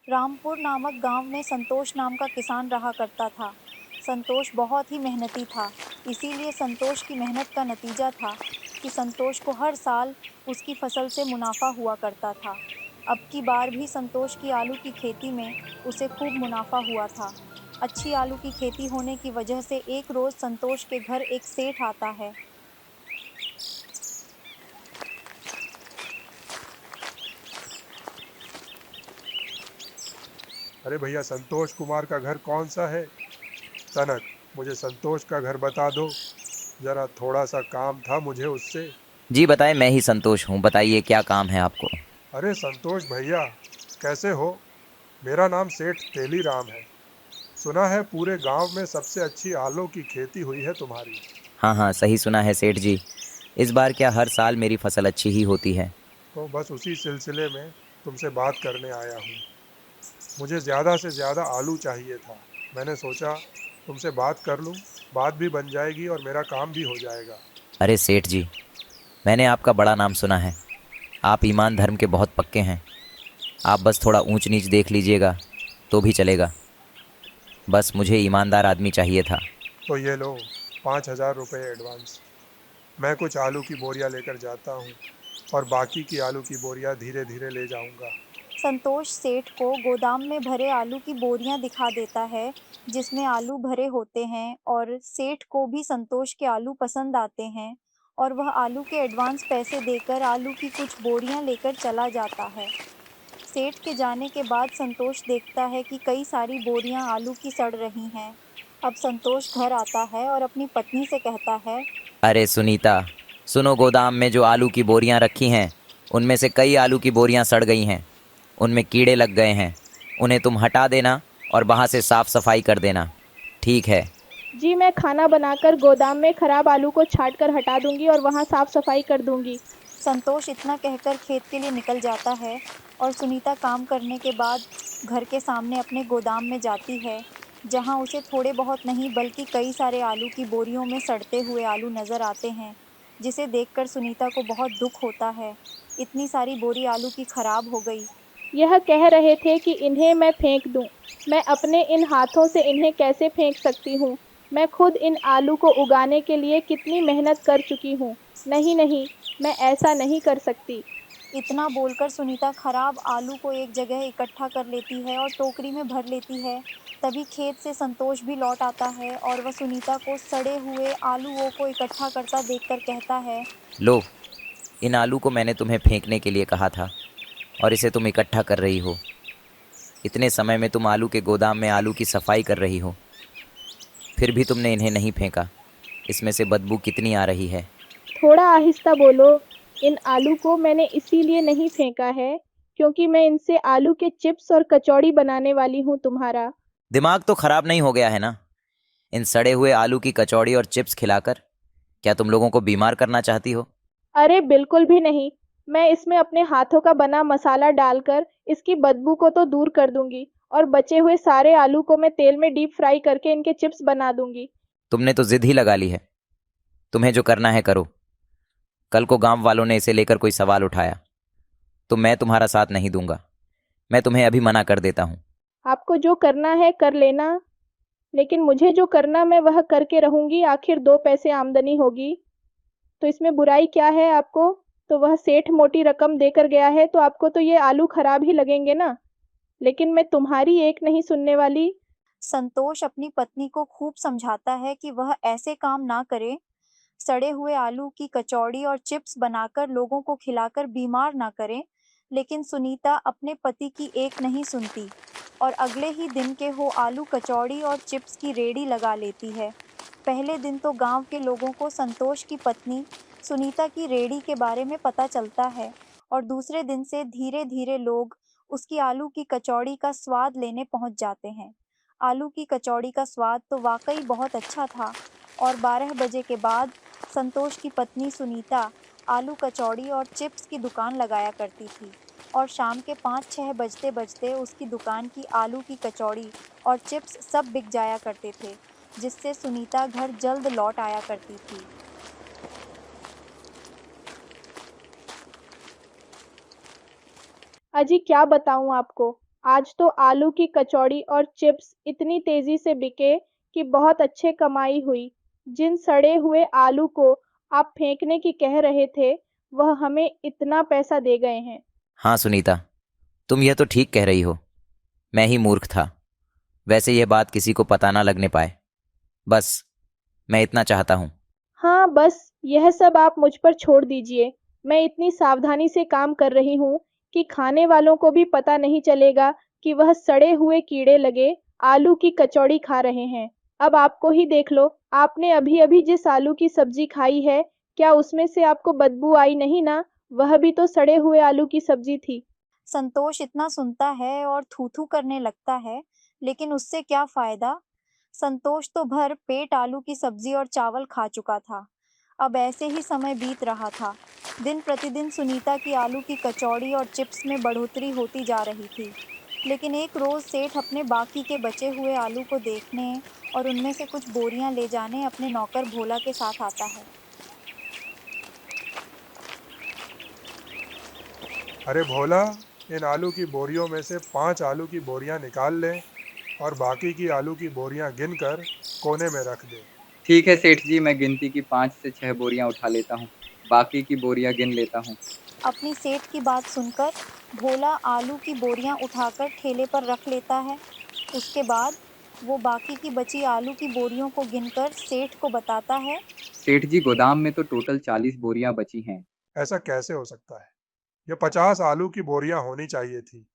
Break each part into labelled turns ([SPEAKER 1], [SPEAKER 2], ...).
[SPEAKER 1] रामपुर नामक गांव में संतोष नाम का किसान रहा करता था। संतोष बहुत ही मेहनती था, इसीलिए संतोष की मेहनत का नतीजा था कि संतोष को हर साल उसकी फसल से मुनाफा हुआ करता था। अब की बार भी संतोष की आलू की खेती में उसे खूब मुनाफा हुआ था। अच्छी आलू की खेती होने की वजह से एक रोज संतोष के घर एक सेठ आता है।
[SPEAKER 2] अरे भैया, संतोष कुमार का घर कौन सा है? तनक, मुझे संतोष का घर बता दो। जरा थोड़ा सा काम था मुझे उससे।
[SPEAKER 3] जी बताएं, मैं ही संतोष हूँ। बताइए क्या काम है आपको।
[SPEAKER 2] अरे संतोष भैया, कैसे हो? मेरा नाम सेठ तेलीराम है। सुना है पूरे गांव में सबसे अच्छी आलू की खेती हुई है तुम्हारी।
[SPEAKER 3] हाँ हाँ, सही सुना है सेठ जी। इस बार क्या हर साल मेरी फसल अच्छी ही होती है।
[SPEAKER 2] तो बस उसी सिलसिले में तुमसे बात करने आया हूँ। मुझे ज़्यादा से ज़्यादा आलू चाहिए था। मैंने सोचा तुमसे बात कर लूँ, बात भी बन जाएगी और मेरा काम भी हो जाएगा।
[SPEAKER 3] अरे सेठ जी, मैंने आपका बड़ा नाम सुना है। आप ईमान धर्म के बहुत पक्के हैं। आप बस थोड़ा ऊंच नीच देख लीजिएगा तो भी चलेगा। बस मुझे ईमानदार आदमी चाहिए था।
[SPEAKER 2] तो ये लो, 5,000 रुपये एडवांस। मैं कुछ आलू की बोरियां लेकर जाता हूँ और बाकी की आलू की बोरियां धीरे धीरे ले जाऊंगा।
[SPEAKER 1] संतोष सेठ को गोदाम में भरे आलू की बोरियां दिखा देता है, जिसमें आलू भरे होते हैं और सेठ को भी संतोष के आलू पसंद आते हैं और वह आलू के एडवांस पैसे देकर आलू की कुछ बोरियां लेकर चला जाता है। सेठ के जाने के बाद संतोष देखता है कि कई सारी बोरियां आलू की सड़ रही हैं। अब संतोष घर आता है और अपनी पत्नी से कहता है।
[SPEAKER 3] अरे सुनीता, सुनो, गोदाम में जो आलू की बोरियां रखी हैं उनमें से कई आलू की बोरियां सड़ गई हैं। उनमें कीड़े लग गए हैं। उन्हें तुम हटा देना और वहाँ से साफ सफाई कर देना। ठीक है।
[SPEAKER 4] जी, मैं खाना बनाकर गोदाम में खराब आलू को छाँट कर हटा दूँगी और वहाँ साफ-सफाई कर दूँगी।
[SPEAKER 1] संतोष इतना कहकर खेत के लिए निकल जाता है और सुनीता काम करने के बाद घर के सामने अपने गोदाम में जाती है, जहां उसे थोड़े बहुत नहीं बल्कि कई सारे आलू की बोरियों में सड़ते हुए आलू नजर आते हैं, जिसे देखकर सुनीता को बहुत दुख होता है। इतनी सारी बोरी आलू की खराब हो गई।
[SPEAKER 4] यह कह रहे थे कि इन्हें मैं फेंक दूँ। मैं अपने इन हाथों से इन्हें कैसे फेंक सकती हूँ? मैं खुद इन आलू को उगाने के लिए कितनी मेहनत कर चुकी हूँ। नहीं, नहीं, मैं ऐसा नहीं कर सकती।
[SPEAKER 1] इतना बोलकर सुनीता खराब आलू को एक जगह इकट्ठा कर लेती है और टोकरी में भर लेती है। तभी खेत से संतोष भी लौट आता है और वह सुनीता को सड़े हुए आलूओं को इकट्ठा करता देखकर कहता है।
[SPEAKER 3] लो, इन आलू को मैंने तुम्हें फेंकने के लिए कहा था और इसे तुम इकट्ठा कर रही हो। इतने समय में तुम आलू के गोदाम में आलू की सफाई कर रही हो, फिर भी तुमने इन्हें नहीं फेंका। इसमें से बदबू कितनी आ रही है।
[SPEAKER 4] थोड़ा आहिस्ता बोलो। इन आलू को मैंने इसीलिए नहीं फेंका है, क्योंकि मैं इनसे आलू के चिप्स और कचौड़ी बनाने वाली हूँ तुम्हारा।
[SPEAKER 3] दिमाग तो खराब नहीं हो गया है ना? इन सड़े हुए आलू की कचौड़ी और चिप्स खिलाकर क्या तुम लोगों को बीमार करना चाहती हो?
[SPEAKER 4] अरे बिल्कुल भी नहीं। मैं इसमें अपने हाथों का बना मसाला डालकर इसकी बदबू को तो दूर कर दूंगी और बचे हुए सारे आलू को मैं तेल में डीप फ्राई करके इनके चिप्स बना दूंगी।
[SPEAKER 3] तुमने तो जिद ही लगा ली है। तुम्हें जो करना है करो। कल को गांव वालों ने इसे लेकर कोई सवाल उठाया तो मैं तुम्हारा साथ नहीं दूंगा। मैं तुम्हें अभी मना कर देता हूँ।
[SPEAKER 4] आपको जो करना है कर लेना, लेकिन मुझे जो करना मैं वह करके रहूंगी। आखिर दो पैसे आमदनी होगी तो इसमें बुराई क्या है आपको? तो वह सेठ मोटी रकम देकर गया है तो आपको तो ये आलू खराब ही लगेंगे ना। लेकिन मैं तुम्हारी एक नहीं सुनने वाली।
[SPEAKER 1] संतोष अपनी पत्नी को खूब समझाता है कि वह ऐसे काम ना करे, सड़े हुए आलू की कचौड़ी और चिप्स बनाकर लोगों को खिलाकर बीमार ना करे। लेकिन सुनीता अपने पति की एक नहीं सुनती और अगले ही दिन के हो आलू कचौड़ी और चिप्स की रेडी लगा लेती है। पहले दिन तो गांव के लोगों को संतोष की पत्नी सुनीता की रेडी के बारे में पता चलता है और दूसरे दिन से धीरे धीरे लोग उसकी आलू की कचौड़ी का स्वाद लेने पहुंच जाते हैं। आलू की कचौड़ी का स्वाद तो वाकई बहुत अच्छा था और 12 बजे के बाद संतोष की पत्नी सुनीता आलू कचौड़ी और चिप्स की दुकान लगाया करती थी और शाम के 5-6 बजते बजते उसकी दुकान की आलू की कचौड़ी और चिप्स सब बिक जाया करते थे, जिससे सुनीता घर जल्द लौट आया करती थी।
[SPEAKER 4] अजी क्या बताऊं आपको। आज तो आलू की कचौड़ी और चिप्स इतनी तेजी से बिके कि बहुत अच्छे कमाई हुई। जिन सड़े हुए आलू को आप फेंकने की कह रहे थे, वह हमें इतना पैसा दे गए हैं।
[SPEAKER 3] हाँ सुनीता, तुम यह तो ठीक कह रही हो। मैं ही मूर्ख था। वैसे यह बात किसी को पता ना लगने पाए, बस मैं इतना चाहता हूँ।
[SPEAKER 4] हाँ, बस यह सब आप मुझ पर छोड़ दीजिए। मैं इतनी सावधानी से काम कर रही हूँ कि खाने वालों को भी पता नहीं चलेगा कि वह सड़े हुए कीड़े लगे आलू की कचौड़ी खा रहे हैं। अब आपको ही देख लो, आपने अभी-अभी जिस आलू की सब्जी खाई है, क्या उसमें से आपको बदबू आई नहीं ना? वह भी तो सड़े हुए आलू की सब्जी थी।
[SPEAKER 1] संतोष इतना सुनता है और थू-थू करने लगता है, लेकिन उससे क्या फ़ायदा? संतोष तो भर पेट आलू की सब्ज़ी और चावल खा चुका था। अब ऐसे ही समय बीत रहा था। दिन-प्रतिदिन सुनीता की आलू की कचौड़ी और चिप्स में बढ़ोतरी होती जा रही थी। लेकिन एक रोज़ सेठ अपने बाकी के बचे हुए आलू को देखने और उनमें से कुछ बोरियां ले जाने अपने नौकर भोला के साथ आता है।
[SPEAKER 2] अरे भोला, इन आलू की बोरियों में से 5 आलू की बोरियां निकाल ले और बाकी की आलू की बोरियां गिनकर कोने में रख दे।
[SPEAKER 5] ठीक है सेठ जी, मैं गिनती की 5 से 6 बोरियां उठा लेता हूँ। बाकी की बोरियां गिन लेता हूँ।
[SPEAKER 1] अपनी सेठ की बात सुनकर भोला आलू की बोरियां उठाकर ठेले पर रख लेता है। उसके बाद वो बाकी की बची आलू की बोरियों को गिनकर सेठ को बताता है।
[SPEAKER 5] सेठ जी, गोदाम में तो टोटल 40 बोरियां बची हैं।
[SPEAKER 2] ऐसा कैसे हो सकता है? ये 50 आलू की बोरियां होनी चाहिए थी,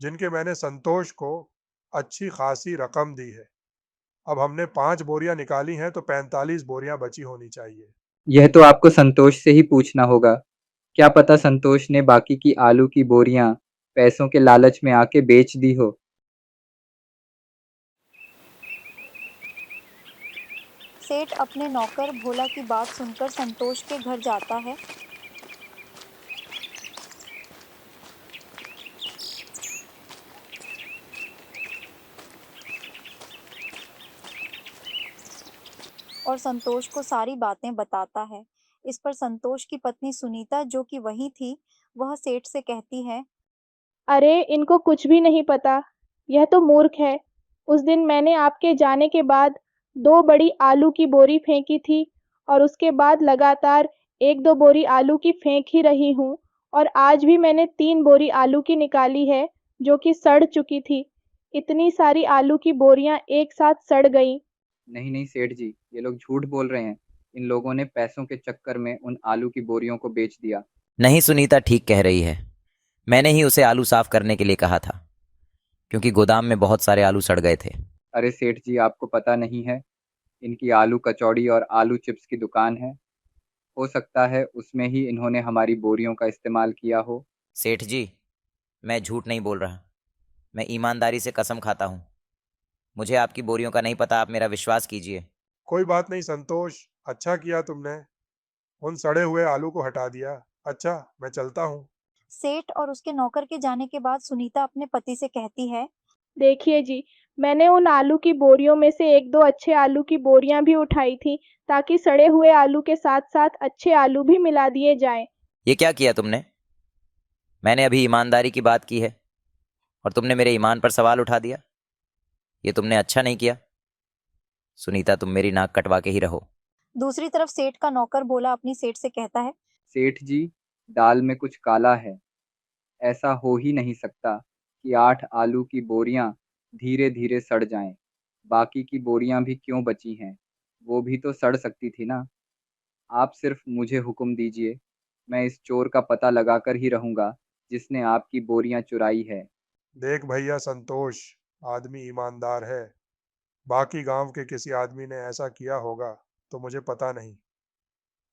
[SPEAKER 2] जिनके मैंने संतोष को अच्छी खासी रकम दी है। अब हमने 5 बोरियां निकाली हैं तो 45 बोरियां बची होनी चाहिए।
[SPEAKER 5] यह तो आपको संतोष से ही पूछना होगा। क्या पता संतोष ने बाकी की आलू की बोरियां पैसों के लालच में आके बेच दी हो।
[SPEAKER 1] सेठ अपने नौकर भोला की बात सुनकर संतोष के घर जाता है। और संतोष को सारी बातें बताता है। इस पर संतोष की पत्नी सुनीता, जो कि वहीं थी, वह सेठ से कहती है।
[SPEAKER 4] अरे, इनको कुछ भी नहीं पता। यह तो मूर्ख है। उस दिन मैंने आपके जाने के बाद 2 बड़ी आलू की बोरी फेंकी थी और उसके बाद लगातार 1-2 बोरी आलू की फेंक ही रही हूँ और आज भी मैंने 3 बोरी आलू की निकाली है, जो कि सड़ चुकी थी। इतनी सारी आलू की बोरियां एक साथ सड़ गईं।
[SPEAKER 5] नहीं नहीं सेठ जी, ये लोग झूठ बोल रहे हैं। इन लोगों ने पैसों के चक्कर में उन आलू की बोरियों को बेच दिया।
[SPEAKER 3] नहीं, सुनीता ठीक कह रही है। मैंने ही उसे आलू साफ करने के लिए कहा था, क्योंकि गोदाम में बहुत सारे आलू सड़ गए थे।
[SPEAKER 5] अरे सेठ जी, आपको पता नहीं है, इनकी आलू कचौड़ी और आलू चिप्स की दुकान है। हो सकता है उसमें ही इन्होंने हमारी बोरियों का इस्तेमाल किया हो।
[SPEAKER 3] सेठ जी, मैं झूठ नहीं बोल रहा। मैं ईमानदारी से कसम खाता हूँ। मुझे आपकी बोरियों का नहीं पता, आप मेरा विश्वास कीजिए।
[SPEAKER 2] कोई बात नहीं संतोष, अच्छा किया तुमने उन सड़े हुए आलू को हटा दिया। अच्छा, मैं चलता हूँ।
[SPEAKER 1] सेठ और उसके नौकर के जाने के बाद सुनीता अपने पति से कहती है।
[SPEAKER 4] देखिए जी, मैंने उन आलू की बोरियों में से 1-2 अच्छे आलू की बोरियां भी उठाई थी, ताकि सड़े हुए आलू के साथ-साथ अच्छे आलू भी मिला दिए जाएं।
[SPEAKER 3] ये क्या किया तुमने? मैंने अभी ईमानदारी की बात की है और तुमने मेरे ईमान पर सवाल उठा दिया। ये तुमने अच्छा नहीं किया। सुनीता, तुम मेरी नाक कटवा के ही रहो।
[SPEAKER 1] दूसरी तरफ सेठ का नौकर भोला अपनी सेठ से कहता है।
[SPEAKER 5] सेठ जी, दाल में कुछ काला है। ऐसा हो ही नहीं सकता कि 8 आलू की बोरियां धीरे धीरे सड़ जाएं। बाकी की बोरियां भी क्यों बची हैं? वो भी तो सड़ सकती थी ना। आप सिर्फ मुझे हुक्म दीजिए, मैं इस चोर का पता लगाकर ही रहूंगा जिसने आपकी बोरियां चुराई है।
[SPEAKER 2] देख भैया संतोष, आदमी ईमानदार है। बाकी गांव के किसी आदमी ने ऐसा किया होगा तो मुझे पता नहीं।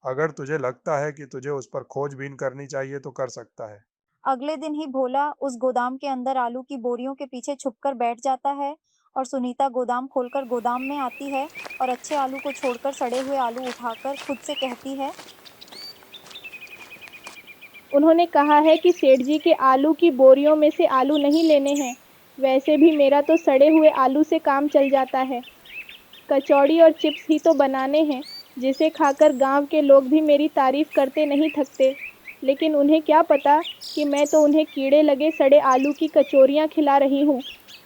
[SPEAKER 2] अगर तुझे लगता है कि तुझे उस पर खोजबीन करनी चाहिए तो कर सकता है।
[SPEAKER 1] अगले दिन ही भोला उस गोदाम के अंदर आलू की बोरियों के पीछे छुपकर बैठ जाता है और सुनीता गोदाम खोलकर गोदाम में आती है और अच्छे आलू को छोड़कर सड़े हुए आलू उठाकर खुद से कहती है।
[SPEAKER 4] उन्होंने कहा है कि सेठ जी के आलू की बोरियों में से आलू नहीं लेने हैं। वैसे भी मेरा तो सड़े हुए आलू से काम चल जाता है। कचौड़ी और चिप्स ही तो बनाने हैं, जिसे खाकर गांव के लोग भी मेरी तारीफ करते नहीं थकते। लेकिन उन्हें क्या पता कि मैं तो उन्हें कीड़े लगे सड़े आलू की कचौरियाँ खिला रही हूँ।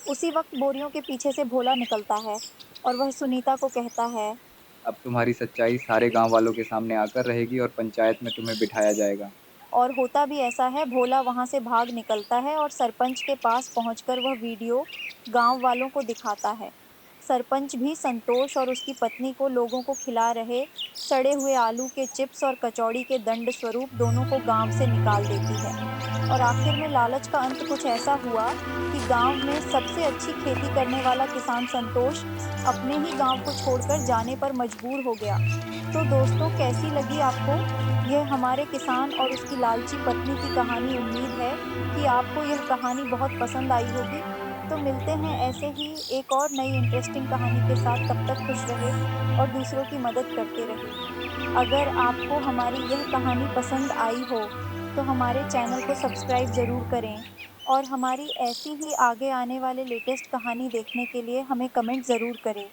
[SPEAKER 1] उसी वक्त बोरियों के पीछे से भोला निकलता है और वह सुनीता को कहता है,
[SPEAKER 5] अब तुम्हारी सच्चाई सारे गांव वालों के सामने आकर रहेगी और पंचायत में तुम्हें बिठाया जाएगा।
[SPEAKER 1] और होता भी ऐसा है। भोला वहां से भाग निकलता है और सरपंच के पास पहुंचकर वह वीडियो गांव वालों को दिखाता है। सरपंच भी संतोष और उसकी पत्नी को लोगों को खिला रहे सड़े हुए आलू के चिप्स और कचौड़ी के दंड स्वरूप दोनों को गांव से निकाल देती है। और आखिर में लालच का अंत कुछ ऐसा हुआ कि गांव में सबसे अच्छी खेती करने वाला किसान संतोष अपने ही गांव को छोड़कर जाने पर मजबूर हो गया। तो दोस्तों, कैसी लगी आपको यह हमारे किसान और उसकी लालची पत्नी की कहानी? उम्मीद है कि आपको यह कहानी बहुत पसंद आई होगी। तो मिलते हैं ऐसे ही एक और नई इंटरेस्टिंग कहानी के साथ। तब तक खुश रहे और दूसरों की मदद करते रहे। अगर आपको हमारी यह कहानी पसंद आई हो तो हमारे चैनल को सब्सक्राइब ज़रूर करें और हमारी ऐसी ही आगे आने वाले लेटेस्ट कहानी देखने के लिए हमें कमेंट ज़रूर करें।